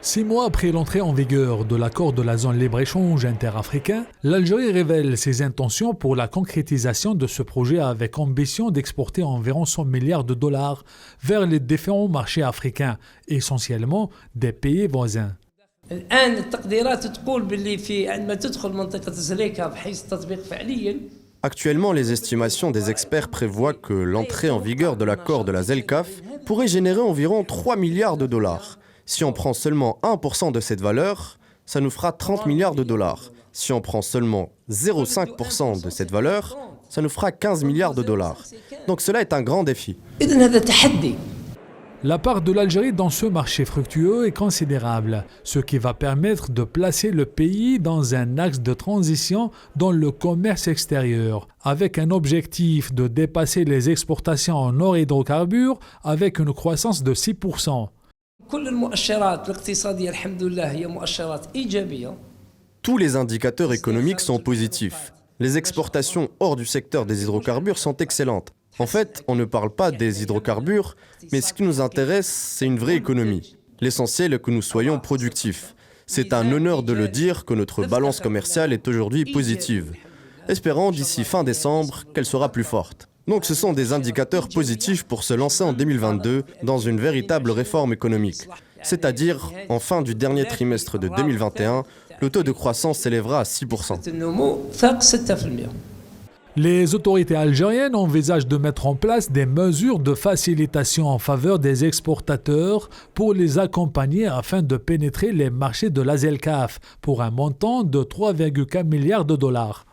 6 mois après l'entrée en vigueur de l'accord de la zone libre-échange interafricain, l'Algérie révèle ses intentions pour la concrétisation de ce projet avec ambition d'exporter environ 100 milliards de dollars vers les différents marchés africains, essentiellement des pays voisins. الآن التقديرات تقول باللي في عندما تدخل منطقة زليكا بحيث التطبيق فعليا. Actuellement, les estimations des experts prévoient que l'entrée en vigueur de l'accord de la ZLECAf pourrait générer environ 3 milliards de dollars. Si on prend seulement 1% de cette valeur, ça nous fera 30 milliards de dollars. Si on prend seulement 0,5% de cette valeur, ça nous fera 15 milliards de dollars. Donc cela est un grand défi. إذن هذا تحدي. La part de l'Algérie dans ce marché fructueux est considérable, ce qui va permettre de placer le pays dans un axe de transition dans le commerce extérieur, avec un objectif de dépasser les exportations en or et hydrocarbures avec une croissance de 6%. كل المؤشرات الاقتصادية الحمد لله هي مؤشرات إيجابية. Tous les indicateurs économiques sont positifs. Les exportations hors du secteur des hydrocarbures sont excellentes. En fait, on ne parle pas des hydrocarbures, mais ce qui nous intéresse, c'est une vraie économie. L'essentiel est que nous soyons productifs. C'est un honneur de le dire que notre balance commerciale est aujourd'hui positive. Espérons d'ici fin décembre qu'elle sera plus forte. Donc ce sont des indicateurs positifs pour se lancer en 2022 dans une véritable réforme économique. C'est-à-dire, en fin du dernier trimestre de 2021, le taux de croissance s'élèvera à 6%. Les autorités algériennes envisagent de mettre en place des mesures de facilitation en faveur des exportateurs pour les accompagner afin de pénétrer les marchés de la ZLECAf pour un montant de 3,4 milliards de dollars.